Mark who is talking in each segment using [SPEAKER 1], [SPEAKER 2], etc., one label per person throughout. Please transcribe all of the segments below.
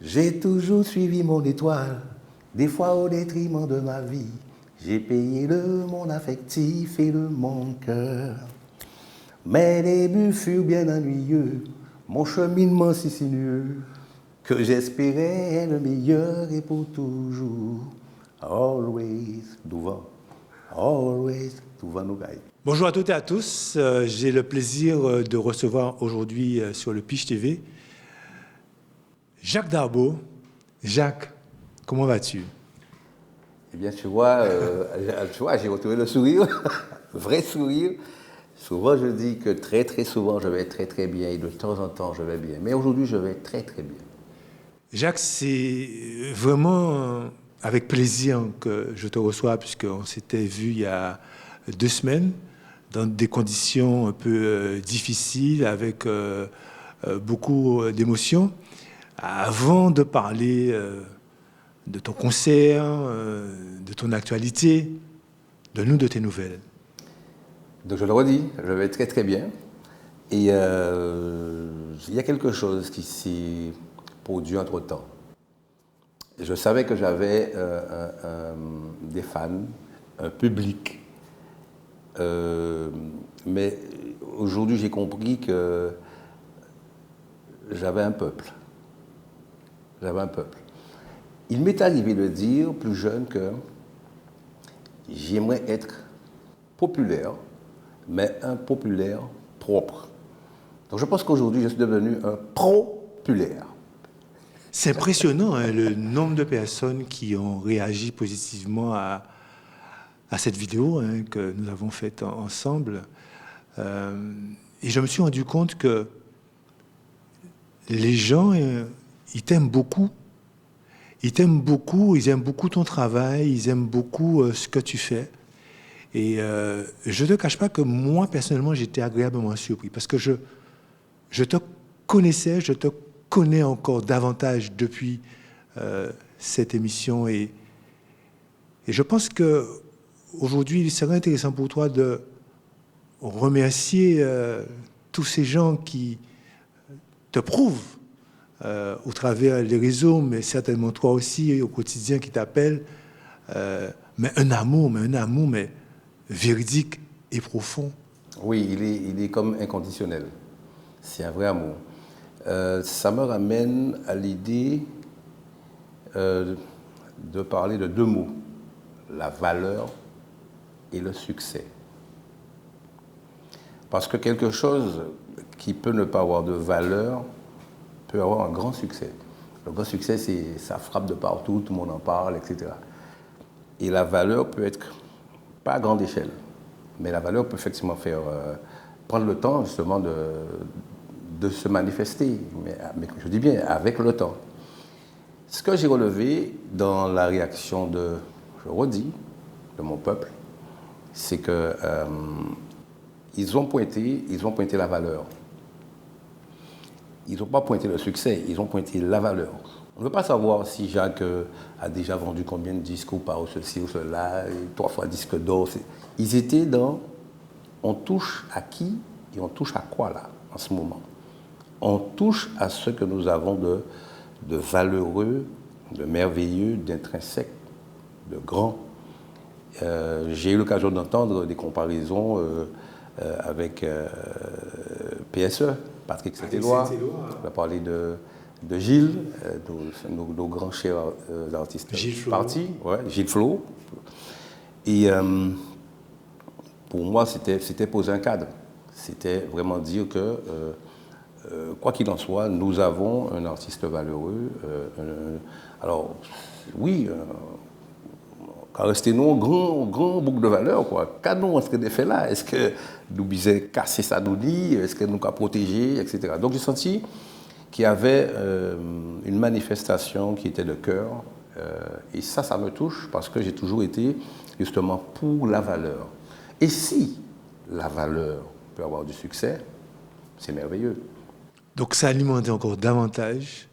[SPEAKER 1] J'ai toujours suivi mon étoile, des fois au détriment de ma vie. J'ai payé de mon affectif et de mon cœur. Mes débuts furent bien ennuyeux, mon cheminement si sinueux, que j'espérais le meilleur et pour toujours. Always, devant, always, devant nos gars.
[SPEAKER 2] Bonjour à toutes et à tous. J'ai le plaisir de recevoir aujourd'hui sur le Pitch TV Jacques Darbo. Jacques, comment vas-tu?
[SPEAKER 1] Eh bien, tu vois, j'ai retrouvé le sourire, le vrai sourire. Souvent, je dis que très souvent, je vais très bien et de temps en temps, je vais bien. Mais aujourd'hui, je vais très bien.
[SPEAKER 2] Jacques, c'est vraiment avec plaisir que je te reçois puisqu'on s'était vu il y a 2 semaines dans des conditions un peu difficiles avec beaucoup d'émotions. Avant de parler de ton concert, de ton actualité, donne-nous de tes nouvelles.
[SPEAKER 1] Donc, je le redis, je vais très bien. Et il y a quelque chose qui s'est produit entre-temps. Je savais que j'avais des fans, un public. Mais aujourd'hui, j'ai compris que j'avais un peuple. Il m'est arrivé de dire, plus jeune, que j'aimerais être populaire, mais un populaire propre. Donc je pense qu'aujourd'hui, je suis devenu un populaire.
[SPEAKER 2] C'est impressionnant hein, le nombre de personnes qui ont réagi positivement à cette vidéo hein, que nous avons faite ensemble. Et je me suis rendu compte que les gens, ils t'aiment beaucoup. Ils t'aiment beaucoup, ils aiment beaucoup ton travail, ils aiment beaucoup ce que tu fais. Et je ne te cache pas que moi, personnellement, j'étais agréablement surpris parce que je te connaissais, je te connais encore davantage depuis cette émission. Et je pense qu'aujourd'hui, il serait intéressant pour toi de remercier tous ces gens qui te prouvent au travers des réseaux, mais certainement toi aussi, au quotidien, qui t'appellent, mais un amour, mais véridique et profond.
[SPEAKER 1] Oui, il est comme inconditionnel. C'est un vrai amour. Ça me ramène à l'idée de parler de 2 mots, la valeur et le succès. Parce que quelque chose qui peut ne pas avoir de valeur peut avoir un grand succès. Le grand succès, ça frappe de partout, tout le monde en parle, etc. Et la valeur peut être pas à grande échelle, mais la valeur peut effectivement prendre le temps justement de se manifester, mais je dis bien avec le temps. Ce que j'ai relevé dans la réaction je redis, de mon peuple, c'est que ils ont pointé la valeur. Ils n'ont pas pointé le succès, ils ont pointé la valeur. On ne veut pas savoir si Jacques a déjà vendu combien de disques ou pas, ou ceci ou cela, 3 fois disque d'or. Ils étaient dans on touche à qui et on touche à quoi là, en ce moment. On touche à ce que nous avons de valeureux, de merveilleux, d'intrinsèque, de grand. J'ai eu l'occasion d'entendre des comparaisons avec PSE, Patrick Saint-Éloi. On va parler de Gilles, nos grands chers artistes partis, Gilles Flo. Et pour moi, c'était poser un cadre. C'était vraiment dire que, quoi qu'il en soit, nous avons un artiste valeureux. Alors, oui, restez-nous un grand boucle de valeur, quoi. Qu'avons est-ce que des faits là? Est-ce que nous bisons casser ça nous dit? Est-ce que nous avons protégé, etc. Donc j'ai senti qu'il y avait une manifestation qui était de cœur. Et ça me touche parce que j'ai toujours été justement pour la valeur. Et si la valeur peut avoir du succès, c'est merveilleux.
[SPEAKER 2] Donc ça alimente encore davantage,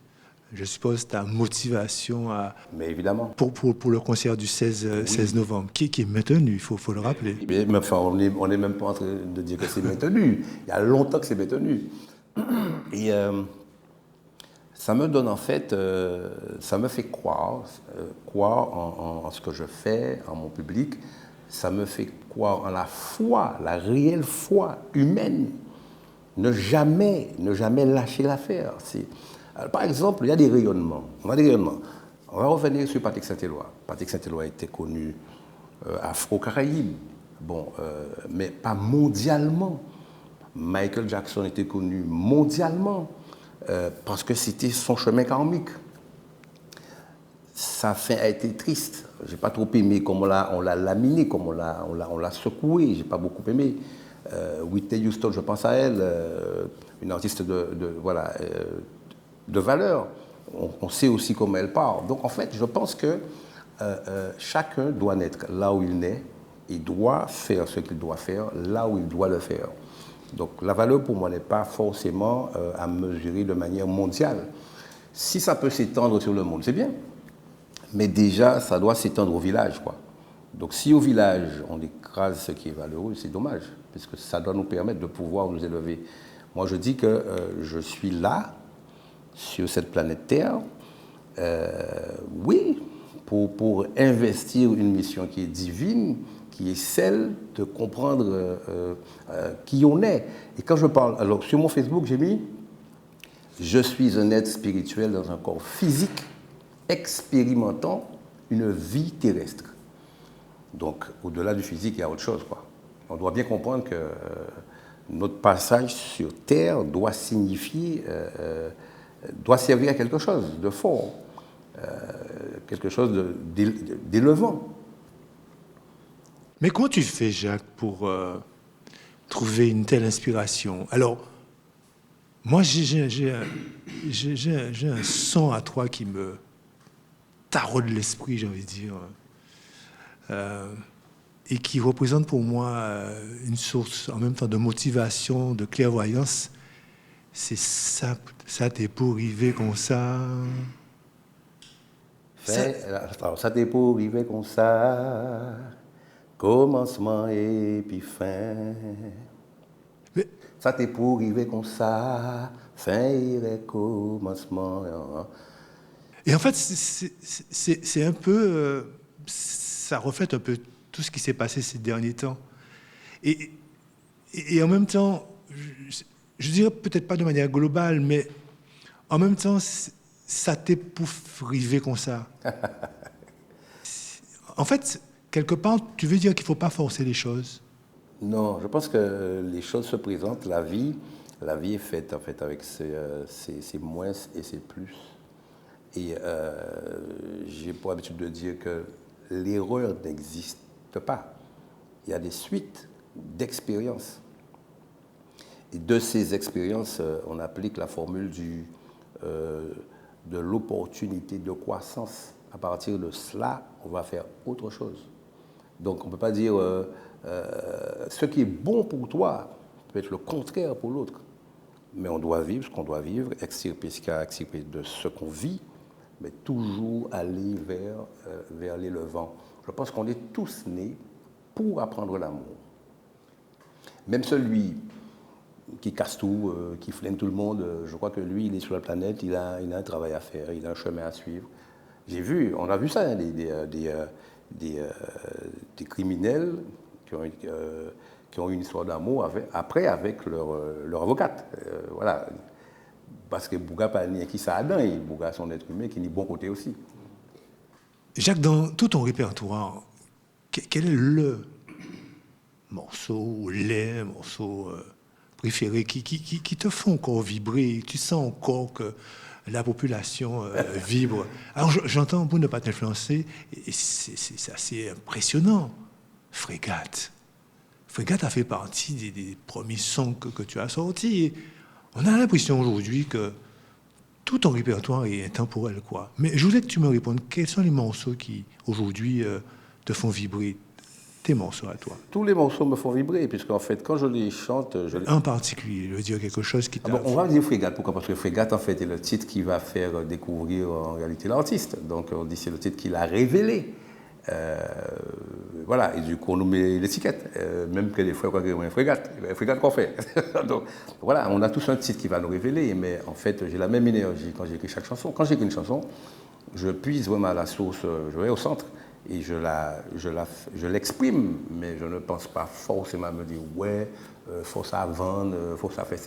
[SPEAKER 2] je suppose, ta motivation
[SPEAKER 1] Mais évidemment.
[SPEAKER 2] Pour le concert du 16 novembre, qui est maintenu, il faut le rappeler.
[SPEAKER 1] Mais enfin, on n'est même pas en train de dire que c'est maintenu. Il y a longtemps que c'est maintenu. Et Ça me donne en fait, ça me fait croire, croire en ce que je fais, en mon public. Ça me fait croire en la foi, la réelle foi humaine. Ne jamais lâcher l'affaire. Par exemple, il y a des rayonnements. On a des rayonnements. On va revenir sur Patrick Saint-Éloi. Patrick Saint-Éloi était connu afro-caraïbe, bon, mais pas mondialement. Michael Jackson était connu mondialement parce que c'était son chemin karmique. Sa fin a été triste. J'ai pas trop aimé comme on l'a laminé, comme on l'a secoué. J'ai pas beaucoup aimé. Whitney Houston, je pense à elle, une artiste de valeur. On sait aussi comment elle part. Donc en fait, je pense que chacun doit naître là où il naît et doit faire ce qu'il doit faire là où il doit le faire. Donc la valeur pour moi n'est pas forcément à mesurer de manière mondiale. Si ça peut s'étendre sur le monde, c'est bien. Mais déjà, ça doit s'étendre au village, quoi. Donc si au village, on écrase ce qui est valeureux, c'est dommage, puisque ça doit nous permettre de pouvoir nous élever. Moi, je dis que je suis là, sur cette planète Terre, oui, pour investir une mission qui est divine, qui est celle de comprendre qui on est. Et quand je parle, alors sur mon Facebook, j'ai mis « Je suis un être spirituel dans un corps physique, expérimentant une vie terrestre ». Donc, au-delà du physique, il y a autre chose, quoi. On doit bien comprendre que notre passage sur Terre doit signifier, doit servir à quelque chose de fort, quelque chose d'élevant.
[SPEAKER 2] Mais comment tu fais, Jacques, pour trouver une telle inspiration? Alors, moi, j'ai un son à toi qui me taraude l'esprit, j'ai envie de dire, et qui représente pour moi une source en même temps de motivation, de clairvoyance. C'est ça t'est pour arriver comme ça.
[SPEAKER 1] Ça t'est pour arriver comme ça, commencement et puis fin.
[SPEAKER 2] Mais,
[SPEAKER 1] ça t'est pour arriver comme ça, fin et commencement.
[SPEAKER 2] Et en fait, c'est un peu, ça reflète un peu tout ce qui s'est passé ces derniers temps. Et en même temps, je dirais peut-être pas de manière globale, mais en même temps, ça t'est pour arriver comme ça. En fait, quelque part, tu veux dire qu'il ne faut pas forcer les choses?
[SPEAKER 1] Non, je pense que les choses se présentent, la vie est faite en fait avec ses moins et ses plus. Et j'ai pour habitude de dire que l'erreur n'existe pas. Il y a des suites d'expériences. Et de ces expériences, on applique la formule de l'opportunité de croissance. À partir de cela, on va faire autre chose. Donc on ne peut pas dire ce qui est bon pour toi peut être le contraire pour l'autre. Mais on doit vivre ce qu'on doit vivre, extirper ce qu'il y a à extirper de ce qu'on vit, mais toujours aller vers l'élevant. Je pense qu'on est tous nés pour apprendre l'amour. Même celui qui casse tout, qui flâne tout le monde, je crois que lui, il est sur la planète, il a un travail à faire, il a un chemin à suivre. On a vu ça, hein, des criminels qui ont eu une histoire d'amour après avec leur avocate. Voilà. Parce que Bouga pas ni qui ça a dedans, et Bouga son être humain qui n'est bon côté aussi.
[SPEAKER 2] Jacques, dans tout ton répertoire, quel est le morceau ou les morceaux préférés qui te font encore vibrer? Tu sens encore que la population vibre. Alors j'entends, pour ne pas t'influencer, et c'est assez impressionnant. Frégate. Frégate a fait partie des premiers sons que tu as sortis. On a l'impression aujourd'hui que tout ton répertoire est intemporel, quoi. Mais je voudrais que tu me répondes, quels sont les morceaux qui, aujourd'hui, te font vibrer, tes morceaux à toi?
[SPEAKER 1] Tous les morceaux me font vibrer, puisqu'en fait, quand je les chante...
[SPEAKER 2] En particulier, je veux dire quelque chose qui t'a...
[SPEAKER 1] on va dire Frégate, pourquoi? Parce que Frégate, en fait, est le titre qui va faire découvrir en réalité l'artiste. Donc, on dit c'est le titre qu'il a révélé. Voilà, et du coup, on nous met l'étiquette, même que des fois, quand il y a une frégate qu'on fait. Donc, voilà, on a tous un titre qui va nous révéler, mais en fait, j'ai la même énergie quand j'écris chaque chanson. Quand j'écris une chanson, je puise vraiment à la source, je vais au centre, et je l'exprime, mais je ne pense pas forcément à me dire, ouais, faut ça vendre, faut ça faire.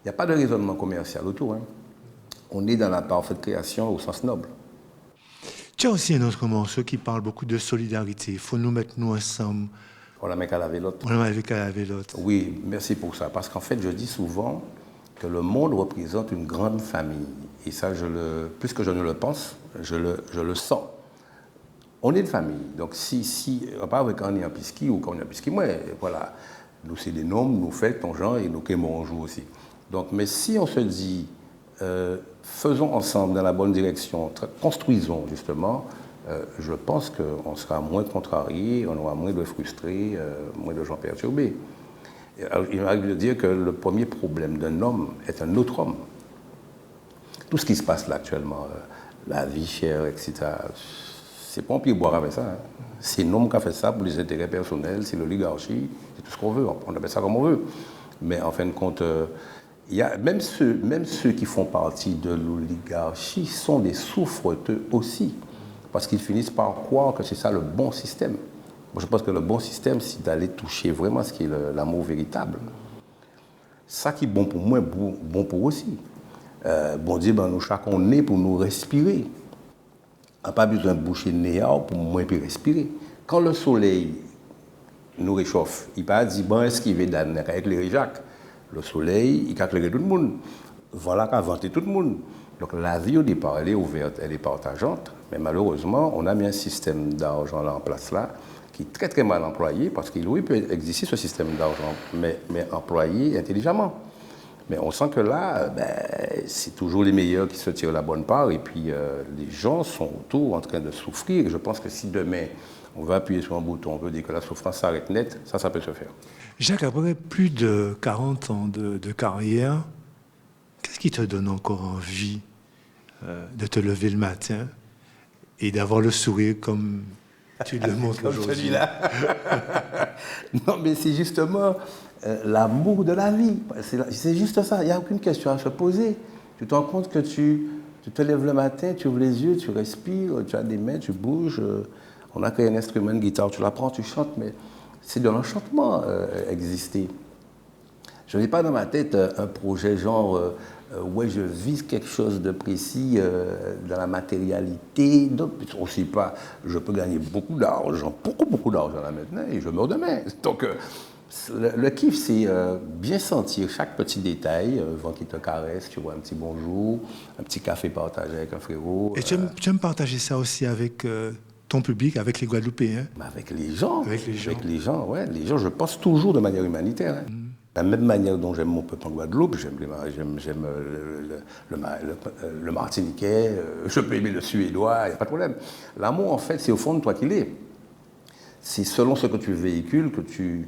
[SPEAKER 1] Il n'y a pas de raisonnement commercial autour. Hein. On est dans la parfaite création au sens noble.
[SPEAKER 2] Tu as aussi un autre morceau qui parle beaucoup de solidarité. Il faut nous mettre nous ensemble.
[SPEAKER 1] On la met qu'à laver l'autre.
[SPEAKER 2] On a avec qu'à laver l'autre.
[SPEAKER 1] Oui, merci pour ça. Parce qu'en fait, je dis souvent que le monde représente une grande famille. Et ça, plus que je ne le pense, je le sens. On est une famille. Donc, si on parle quand on est en pisci ou quand on est en pisci, moi, voilà, nous, c'est des noms, nous faisons ton genre et nous qu'aimons on joue aussi. Donc, mais si on se dit, faisons ensemble dans la bonne direction, construisons justement, je pense qu'on sera moins contrarié, on aura moins de frustrés, moins de gens perturbés. Alors, il m'arrive de dire que le premier problème d'un homme est un autre homme. Tout ce qui se passe là actuellement, la vie chère, etc., c'est pas un pied boire avec ça. Hein. C'est l'homme qui a fait ça pour les intérêts personnels, c'est l'oligarchie, c'est tout ce qu'on veut, on appelle ça comme on veut. Mais en fin de compte, il y a, même ceux qui font partie de l'oligarchie sont des souffreteux aussi, parce qu'ils finissent par croire que c'est ça le bon système. Moi, je pense que le bon système, c'est d'aller toucher vraiment ce qui est l'amour véritable. Ça qui est bon pour moi, bon pour eux aussi. Bon Dieu, ben, nous chacun nez pour nous respirer. On n'a pas besoin de boucher le nez pour moins respirer. Quand le soleil nous réchauffe, il ne pas dire bon, est-ce qu'il va éclairer Jacques. Le soleil, il va éclairer tout le monde. Voilà qu'a vanté tout le monde. Donc la vie au départ, elle est ouverte, elle est partageante, mais malheureusement, on a mis un système d'argent là en place là, qui est très très mal employé, parce qu'il oui, peut exister ce système d'argent, mais employé intelligemment. Mais on sent que là, c'est toujours les meilleurs qui se tirent la bonne part, et puis les gens sont autour en train de souffrir. Et je pense que si demain, on va appuyer sur un bouton, on veut dire que la souffrance s'arrête net, ça peut se faire.
[SPEAKER 2] Jacques, après plus de 40 ans de carrière, qu'est-ce qui te donne encore envie de te lever le matin et d'avoir le sourire comme tu le montres aujourd'hui?
[SPEAKER 1] Non, mais c'est justement l'amour de la vie. C'est juste ça. Il n'y a aucune question à se poser. Tu te rends compte que tu te lèves le matin, tu ouvres les yeux, tu respires, tu as des mains, tu bouges. On a créé un instrument de guitare, tu l'apprends, tu chantes, mais c'est de l'enchantement exister. Je n'ai pas dans ma tête un projet genre ouais, je vise quelque chose de précis dans la matérialité. Donc, aussi pas, je peux gagner beaucoup d'argent, beaucoup d'argent là maintenant, et je meurs demain. Donc, le kiff, c'est bien sentir chaque petit détail, vent qui te caresse, tu vois, un petit bonjour, un petit café partagé avec un frérot.
[SPEAKER 2] Et tu aimes partager ça aussi avec ton public, avec les Guadeloupéens?
[SPEAKER 1] Avec les gens.
[SPEAKER 2] Avec les gens.
[SPEAKER 1] Avec les gens, ouais. Les gens, je pense toujours de manière humanitaire. Hein. De la même manière dont j'aime mon peuple en Guadeloupe, j'aime le Martiniquais, je peux aimer le Suédois, il n'y a pas de problème. L'amour, en fait, c'est au fond de toi qu'il est. C'est selon ce que tu véhicules que tu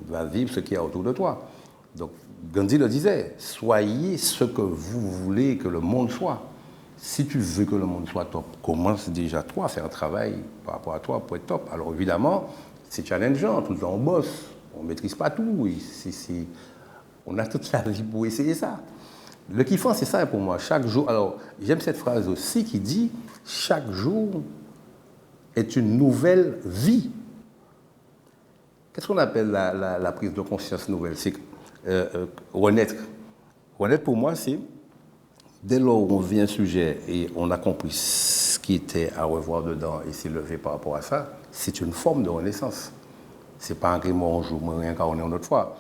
[SPEAKER 1] vas vivre ce qu'il y a autour de toi. Donc, Gandhi le disait, soyez ce que vous voulez que le monde soit. Si tu veux que le monde soit top, commence déjà toi à faire un travail par rapport à toi pour être top. Alors évidemment, c'est challengeant, tout le temps on bosse. On ne maîtrise pas tout. On a toute la vie pour essayer ça. Le kiffant, c'est ça pour moi. Chaque jour. Alors, j'aime cette phrase aussi qui dit chaque jour est une nouvelle vie. Qu'est-ce qu'on appelle la prise de conscience nouvelle? C'est renaître. Renaître, pour moi, c'est dès lors où on vit un sujet et on a compris ce qui était à revoir dedans et s'élever par rapport à ça, c'est une forme de renaissance. Ce n'est pas un gréement, on joue, réincarné une autre fois.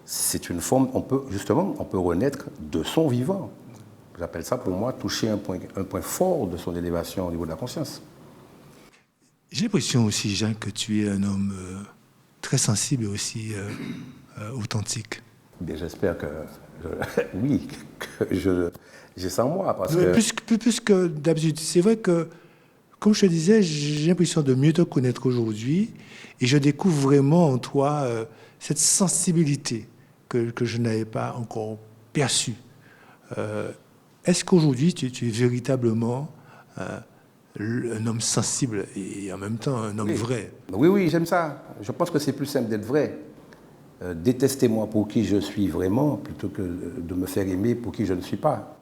[SPEAKER 1] C'est une forme, on peut renaître de son vivant. J'appelle ça pour moi toucher un point fort de son élévation au niveau de la conscience.
[SPEAKER 2] J'ai l'impression aussi, Jean, que tu es un homme très sensible et aussi authentique.
[SPEAKER 1] Bien, j'espère que oui, que j'ai ça en moi. Parce
[SPEAKER 2] que... Plus que d'habitude. C'est vrai que, comme je te disais, j'ai l'impression de mieux te connaître aujourd'hui et je découvre vraiment en toi cette sensibilité que je n'avais pas encore perçue. Est-ce qu'aujourd'hui, tu es véritablement un homme sensible et en même temps un homme vrai.
[SPEAKER 1] Oui, oui, j'aime ça. Je pense que c'est plus simple d'être vrai. Détestez-moi pour qui je suis vraiment, plutôt que de me faire aimer pour qui je ne suis pas.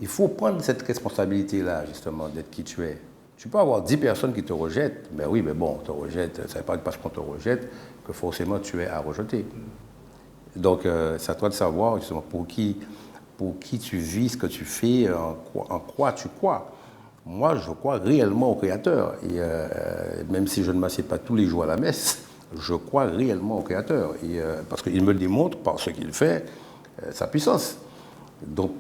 [SPEAKER 1] Il faut prendre cette responsabilité-là, justement, d'être qui tu es. Tu peux avoir 10 personnes qui te rejettent, mais oui, mais bon, on te rejette, ça ne veut pas parce qu'on te rejette que forcément tu es à rejeter. Donc, c'est à toi de savoir, justement, pour qui tu vis, ce que tu fais, en quoi tu crois. Moi, je crois réellement au Créateur. Et même si je ne m'assieds pas tous les jours à la messe, je crois réellement au Créateur. Et, parce qu'il me le démontre par ce qu'il fait, sa puissance. Donc,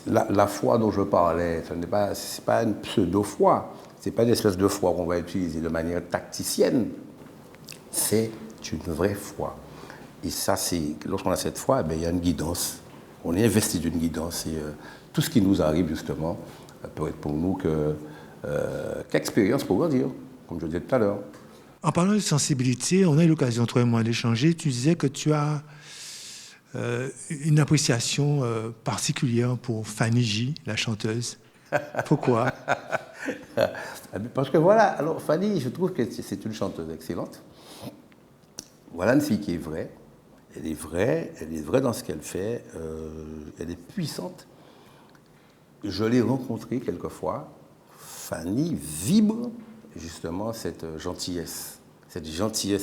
[SPEAKER 1] la foi dont je parlais, ce n'est pas une pseudo-foi. Ce n'est pas une espèce de foi qu'on va utiliser de manière tacticienne. C'est une vraie foi. Et ça, lorsqu'on a cette foi, il y a une guidance. On est investi d'une guidance. Et tout ce qui nous arrive, justement, peut être pour nous qu'expérience pour dire, comme je disais tout à l'heure.
[SPEAKER 2] En parlant de sensibilité, on a eu l'occasion, toi et moi, d'échanger. Tu disais que tu as une appréciation particulière pour Fanny J, la chanteuse. Pourquoi?
[SPEAKER 1] Parce que voilà, alors Fanny, je trouve que c'est une chanteuse excellente. Voilà une fille qui est vraie. Elle est vraie dans ce qu'elle fait. Elle est puissante. Je l'ai rencontrée quelquefois. Fanny vibre justement cette gentillesse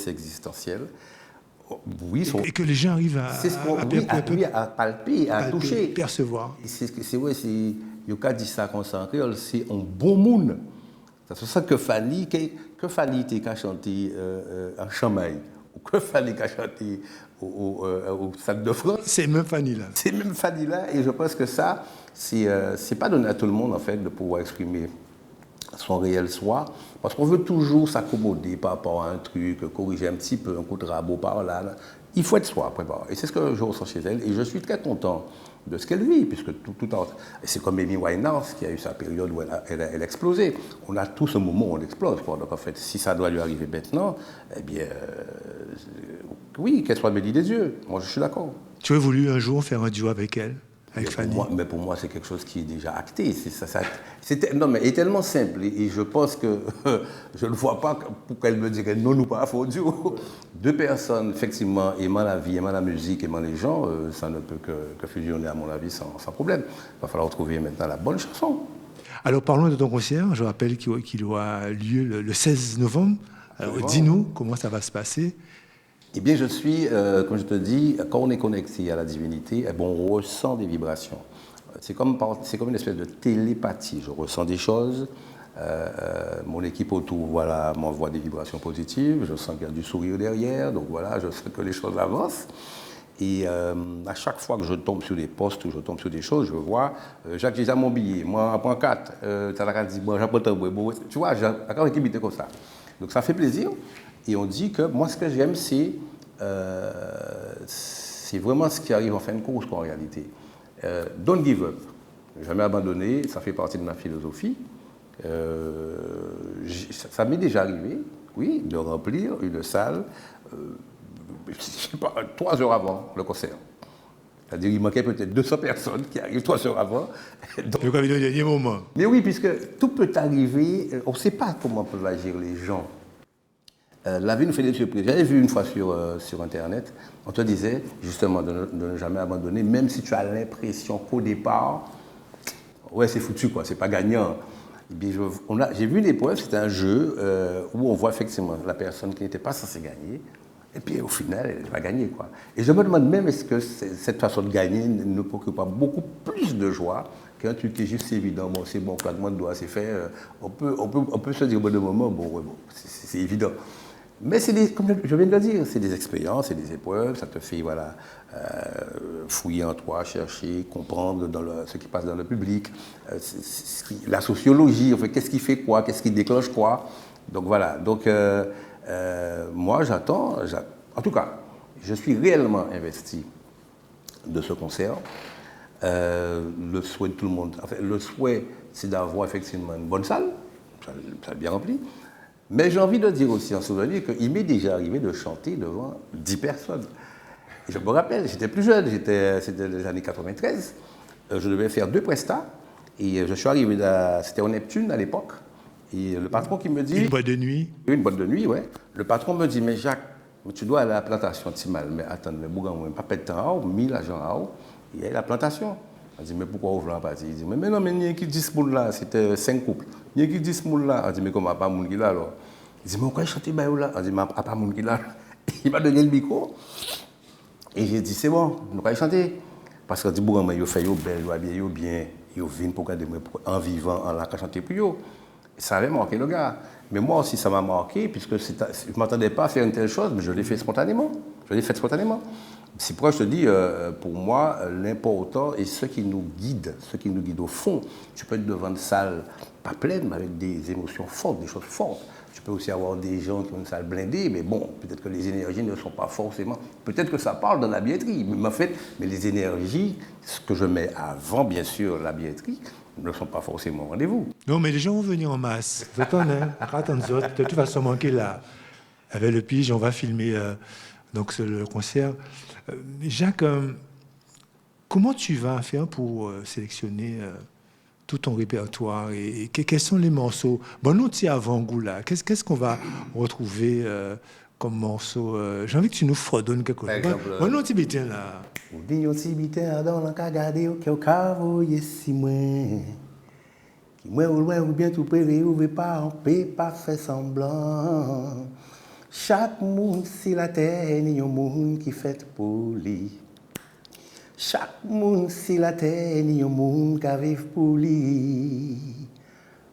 [SPEAKER 1] existentielle. Oui,
[SPEAKER 2] et que les gens arrivent
[SPEAKER 1] à palper, à toucher.
[SPEAKER 2] Percevoir.
[SPEAKER 1] C'est vrai, Yoka dit ça comme ça en créole, c'est un bon monde. C'est ça que Fanny t'a chanté en Chamaille, ou que Fanny t'a chanté au Stade de France.
[SPEAKER 2] C'est même Fanny-là.
[SPEAKER 1] C'est même Fanny-là, et je pense que ça, c'est pas donné à tout le monde, en fait, de pouvoir exprimer son réel soi, parce qu'on veut toujours s'accommoder par rapport à un truc, corriger un petit peu, un coup de rabot par là. Il faut être soi, préparé. Et c'est ce que je ressens chez elle, et je suis très content de ce qu'elle vit, puisque c'est comme Amy Winehouse qui a eu sa période où elle a explosé. On a tous ce moment où on explose, quoi. Donc en fait, si ça doit lui arriver maintenant, eh bien, oui, qu'elle soit bénie des yeux. Moi, je suis d'accord.
[SPEAKER 2] Tu aurais voulu un jour faire un duo avec elle? Avec Fanny.
[SPEAKER 1] Mais pour moi, c'est quelque chose qui est déjà acté. Non, mais elle est tellement simple. Et je pense que je ne vois pas pour qu'elle me dirait non ou pas, faut duo. Deux personnes, effectivement, aimant la vie, aimant la musique, aimant les gens, ça ne peut que fusionner, à mon avis, sans problème. Il va falloir trouver maintenant la bonne chanson.
[SPEAKER 2] Alors, parlons de ton concert. Je rappelle qu'il aura lieu le 16 novembre. Alors, dis-nous comment ça va se passer.
[SPEAKER 1] Eh bien, je suis, comme je te dis, quand on est connecté à la divinité, eh bien, on ressent des vibrations. C'est comme une espèce de télépathie. Je ressens des choses. Mon équipe autour, voilà, m'envoie des vibrations positives. Je sens qu'il y a du sourire derrière. Donc voilà, je sens que les choses avancent. Et à chaque fois que je tombe sur des postes ou je tombe sur des choses, je vois, Jacques, j'ai déjà mon billet. Moi, je prends 4. Tu as dit, moi, j'apprends ton billet. Tu vois, j'ai une équipe comme ça. Donc ça fait plaisir. Et on dit que moi, ce que j'aime, c'est vraiment ce qui arrive en fin de course, en réalité. Don't give up. Jamais abandonner, ça fait partie de ma philosophie. Ça m'est déjà arrivé, oui, de remplir une salle, je sais pas, 3 heures avant le concert. C'est-à-dire qu'il manquait peut-être 200 personnes qui arrivent 3 heures avant.
[SPEAKER 2] Donc, le dernier moment.
[SPEAKER 1] Mais oui, puisque tout peut arriver, on ne sait pas comment peuvent agir les gens. La vie nous fait des surprises. J'avais vu une fois sur Internet, on te disait justement de ne jamais abandonner, même si tu as l'impression qu'au départ, ouais, c'est foutu, quoi, c'est pas gagnant. J'ai vu une épreuve, c'était un jeu où on voit effectivement la personne qui n'était pas censée gagner, et puis au final, elle va gagner, quoi. Et je me demande même, est-ce que cette façon de gagner ne procure pas beaucoup plus de joie qu'un truc qui est juste évident, bon, c'est bon, claquement de doigts, c'est fait, on peut se dire au bout d'un moment, bon, c'est évident. Mais comme je viens de le dire, c'est des expériences, c'est des épreuves, ça te fait voilà, fouiller en toi, chercher, comprendre ce qui passe dans le public, la sociologie, en fait, qu'est-ce qui fait quoi, qu'est-ce qui déclenche quoi. Donc voilà, moi j'attends, en tout cas, je suis réellement investi de ce concert. Le souhait de tout le monde, enfin, le souhait c'est d'avoir effectivement une bonne salle, ça bien rempli. Mais j'ai envie de dire aussi en souvenir qu'il m'est déjà arrivé de chanter devant 10 personnes. Et je me rappelle, j'étais plus jeune, c'était les années 93. Je devais faire 2 prestats. Et je suis arrivé, c'était au Neptune à l'époque. Et le patron qui me dit...
[SPEAKER 2] Une boîte de nuit.
[SPEAKER 1] Une boîte de nuit, ouais. Le patron me dit, mais Jacques, tu dois aller à la plantation, Timal. Mais attends, mais Bougan, pas de temps, 1000 agents à haut, il y a la plantation. Je dis, mais pourquoi vous voulez en partir? Il dit, mais non, mais il y a qui 10 moules là, c'était 5 couples. Il y a qui 10 moules là. Je dis, mais comment pas moun qui là alors? Il dit, mais pourquoi chanter là? Je dis, mais pas moun qui là. Il m'a donné le micro. Et j'ai dit, c'est bon, nous allons chanter. Parce que dit, Bougan, il fait belle, il bien, il vient pour garder en vivant, en la chanter pour eux. Ça avait marqué le gars. Mais moi aussi, ça m'a marqué, puisque je ne m'attendais pas à faire une telle chose, mais je l'ai fait spontanément. C'est pourquoi je te dis, pour moi, l'important est ce qui nous guide au fond. Tu peux être devant une salle pas pleine, mais avec des émotions fortes, des choses fortes. Tu peux aussi avoir des gens qui ont une salle blindée, mais bon, peut-être que les énergies ne sont pas forcément... Peut-être que ça parle dans la billetterie, mais en fait, les énergies, ce que je mets avant, bien sûr, la billetterie, ne sont pas forcément au rendez-vous.
[SPEAKER 2] Non, mais les gens vont venir en masse. Vous attendez, de toute façon, manquer là. Avec le pige, on va filmer donc le concert. Jacques, comment tu vas faire pour sélectionner tout ton répertoire et quels sont les morceaux? Bon, nous, tu es avant-goût là. Qu'est-ce qu'on va retrouver comme morceau? J'ai envie que tu nous fredonnes quelque chose. Bon, nous, tu es là.
[SPEAKER 1] Ou bien si bité dans la cagade que au cavo si moi qui moi au loin ou bien tout près ou pas en paix pas fait semblant chaque monde si la terre ni un monde qui fait pour lui chaque monde si la terre ni un monde qui vive pour lui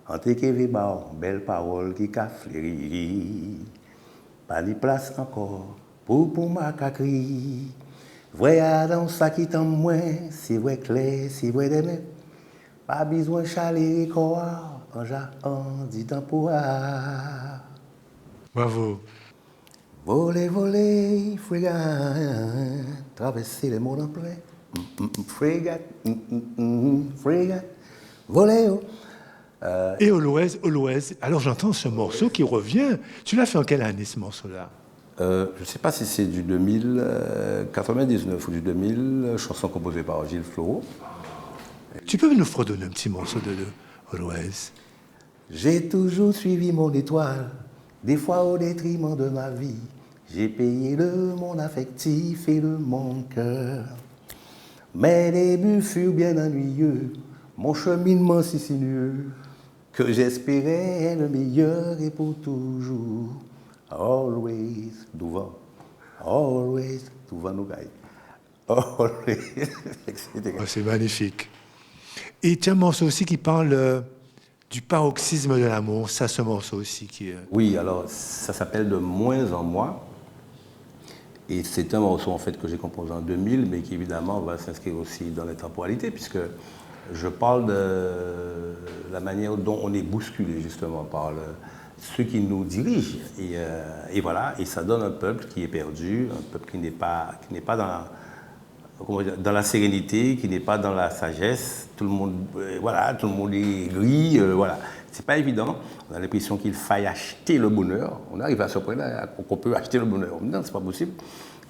[SPEAKER 1] entre que vi ba belle parole qui ka fléri pas ni place encore pour ma cacri. Voyez dans ça qui t'en moins, c'est vrai clair, c'est vrai demain. Pas besoin de chaler quoi, en dit temporaire.
[SPEAKER 2] Bravo.
[SPEAKER 1] Voler, voler, frégate, traverser les mondes en plein. Frégate, frégate, voler.
[SPEAKER 2] Et au l'ouest, alors j'entends ce morceau qui revient. Tu l'as fait en quelle année ce morceau-là?
[SPEAKER 1] Je ne sais pas si c'est du 2099 ou du 2000, chanson composée par Gilles Floro.
[SPEAKER 2] Tu peux nous fredonner un petit morceau de l'Ouest?
[SPEAKER 1] J'ai toujours suivi mon étoile, des fois au détriment de ma vie. J'ai payé de mon affectif et de mon cœur. Mes débuts furent bien ennuyeux, mon cheminement si sinueux, que j'espérais le meilleur et pour toujours. Always, Douvan. Always, Douvan Nougaï. Always, etc.
[SPEAKER 2] Oh, c'est magnifique. Et tu as un morceau aussi qui parle du paroxysme de l'amour. Ça, ce morceau aussi qui est...
[SPEAKER 1] Oui, alors ça s'appelle De moins en moins. Et c'est un morceau en fait que j'ai composé en 2000, mais qui évidemment va s'inscrire aussi dans la temporalité, puisque je parle de la manière dont on est bousculé justement par ceux qui nous dirigent. Et voilà, et ça donne un peuple qui est perdu, un peuple qui n'est pas dans la sérénité, qui n'est pas dans la sagesse. Tout le monde, tout le monde est gris, voilà. C'est pas évident. On a l'impression qu'il faille acheter le bonheur. On arrive à ce point-là qu'on peut acheter le bonheur. Non, c'est pas possible.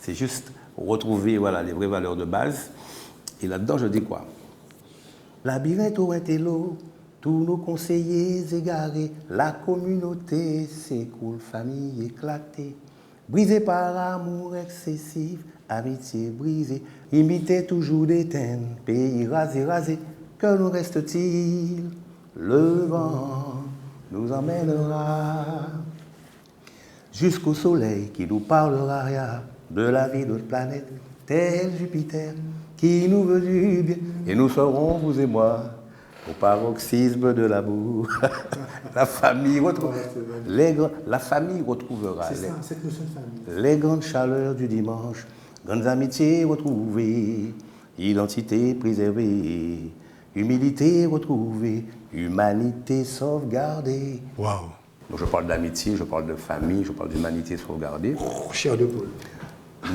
[SPEAKER 1] C'est juste retrouver les vraies valeurs de base. Et là-dedans, je dis quoi? Labyrinthe au intello, tous nos conseillers égarés, la communauté s'écroule, famille éclatée, brisée par amour excessif, amitié brisée, imité toujours d'éteindre, pays rasé, que nous reste-t-il? Le vent nous emmènera jusqu'au soleil qui nous parlera de la vie de notre planète, tel Jupiter, qui nous veut du bien, et nous serons, vous et moi, au paroxysme de l'amour. La famille retrouvera les grandes chaleurs du dimanche, grandes amitiés retrouvées, identité préservée, humilité retrouvée, humanité sauvegardée.
[SPEAKER 2] Waouh!
[SPEAKER 1] Donc je parle d'amitié, je parle de famille, je parle d'humanité sauvegardée.
[SPEAKER 2] Oh, chair de poule.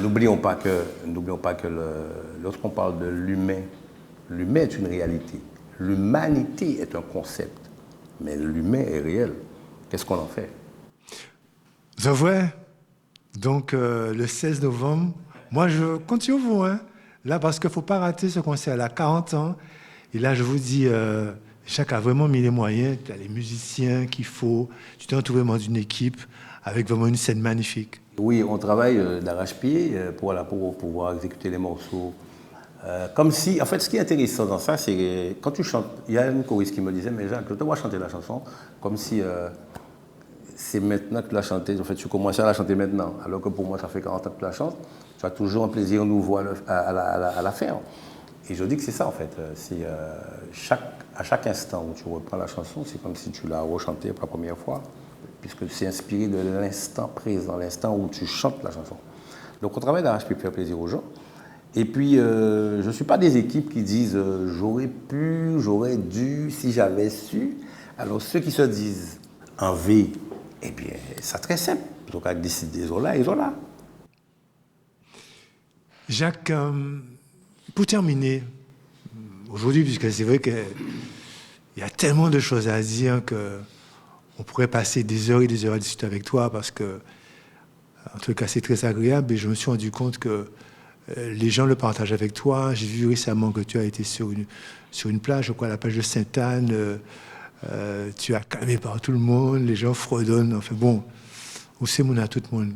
[SPEAKER 1] N'oublions pas que lorsqu'on parle de l'humain, l'humain est une réalité. L'humanité est un concept, mais l'humain est réel. Qu'est-ce qu'on en fait?
[SPEAKER 2] The Way, donc le 16 novembre. Moi, je continue vous, hein, là, parce qu'il ne faut pas rater ce concert-là, 40 ans. Et là, je vous dis, Jacques a vraiment mis les moyens, tu as les musiciens qu'il faut, tu t'es entouré vraiment d'une équipe avec vraiment une scène magnifique.
[SPEAKER 1] Oui, on travaille d'arrache-pied pour pouvoir exécuter les morceaux. Comme si, en fait, ce qui est intéressant dans ça, c'est que quand tu chantes, il y a une choriste qui me disait, mais Jacques, je te vois chanter la chanson comme si c'est maintenant que tu l'as chantée. En fait, tu commences à la chanter maintenant, alors que pour moi, ça fait 40 ans que tu la chantes. Tu as toujours un plaisir nouveau à la faire. Et je dis que c'est ça, en fait. C'est, à chaque instant où tu reprends la chanson, c'est comme si tu l'as rechantée pour la première fois, puisque c'est inspiré de l'instant présent, l'instant où tu chantes la chanson. Donc, on travaille d'arrache-pied pour faire plaisir aux gens. Et puis, je ne suis pas des équipes qui disent j'aurais pu, j'aurais dû, si j'avais su. Alors, ceux qui se disent en V, eh bien, c'est très simple. Donc, à décider, ils sont là.
[SPEAKER 2] Jacques, pour terminer, aujourd'hui, puisque c'est vrai qu'il y a tellement de choses à dire qu'on pourrait passer des heures et des heures à discuter avec toi parce que, en tout cas, c'est très agréable et je me suis rendu compte que les gens le partagent avec toi. J'ai vu récemment que tu as été sur une plage, je crois, la plage de Sainte-Anne. Tu as calmé par tout le monde, les gens fredonnent. Enfin bon, on sait mon à tout le monde.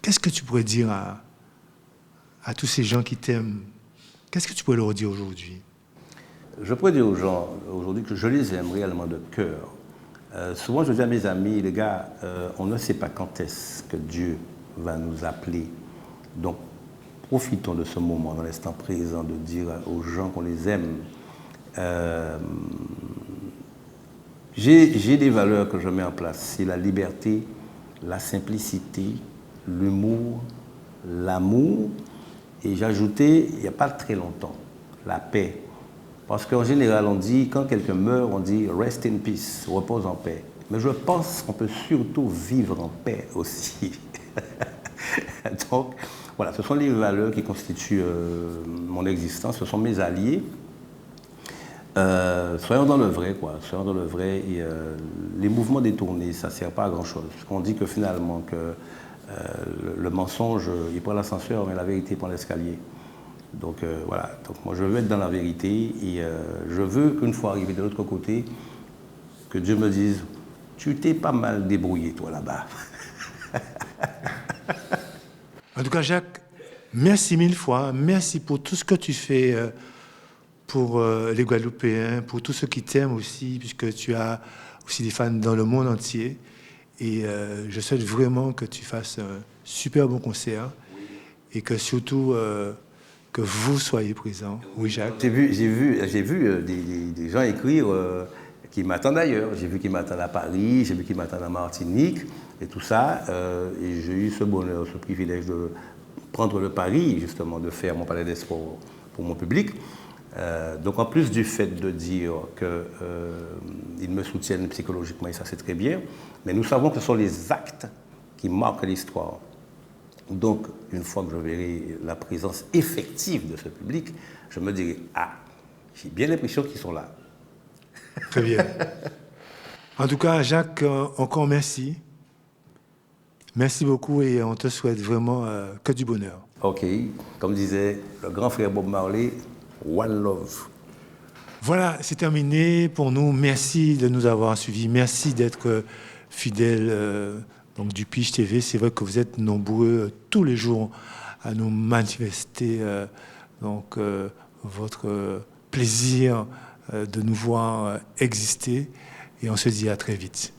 [SPEAKER 2] Qu'est-ce que tu pourrais dire à tous ces gens qui t'aiment? Qu'est-ce que tu pourrais leur dire aujourd'hui?
[SPEAKER 1] Je pourrais dire aux gens aujourd'hui que je les aime réellement de cœur. Souvent, je dis à mes amis, les gars, on ne sait pas quand est-ce que Dieu va nous appeler. Donc, profitons de ce moment, dans l'instant présent, de dire aux gens qu'on les aime. J'ai des valeurs que je mets en place. C'est la liberté, la simplicité, l'humour, l'amour. Et j'ai ajouté, il n'y a pas très longtemps, la paix. Parce qu'en général, on dit, quand quelqu'un meurt, on dit « rest in peace », repose en paix. Mais je pense qu'on peut surtout vivre en paix aussi. Donc, voilà, ce sont les valeurs qui constituent mon existence, ce sont mes alliés. Soyons dans le vrai, quoi. Soyons dans le vrai. Et, les mouvements détournés, ça ne sert pas à grand-chose. On dit que finalement, le mensonge, il prend l'ascenseur, mais la vérité prend l'escalier. Donc voilà. Donc moi, je veux être dans la vérité et je veux qu'une fois arrivé de l'autre côté, que Dieu me dise, tu t'es pas mal débrouillé, toi, là-bas.
[SPEAKER 2] En tout cas, Jacques, merci mille fois. Merci pour tout ce que tu fais pour les Guadeloupéens, pour tous ceux qui t'aiment aussi, puisque tu as aussi des fans dans le monde entier. Et je souhaite vraiment que tu fasses un super bon concert et que surtout que vous soyez présents. Oui, Jacques.
[SPEAKER 1] J'ai vu des gens écrire qui m'attendent ailleurs. J'ai vu qu'ils m'attendent à Paris, j'ai vu qu'ils m'attendent à Martinique et tout ça. Et j'ai eu ce bonheur, ce privilège de prendre le pari, justement, de faire mon Palais des Sports pour mon public. Donc en plus du fait de dire qu'ils me soutiennent psychologiquement, et ça c'est très bien, mais nous savons que ce sont les actes qui marquent l'histoire. Donc une fois que je verrai la présence effective de ce public, je me dirai, ah, j'ai bien l'impression qu'ils sont là.
[SPEAKER 2] Très bien. En tout cas, Jacques, encore merci. Merci beaucoup et on te souhaite vraiment que du bonheur.
[SPEAKER 1] Ok, comme disait le grand frère Bob Marley, One Love.
[SPEAKER 2] Voilà, c'est terminé pour nous. Merci de nous avoir suivis. Merci d'être fidèles donc du Pige TV. C'est vrai que vous êtes nombreux tous les jours à nous manifester votre plaisir de nous voir exister. Et on se dit à très vite.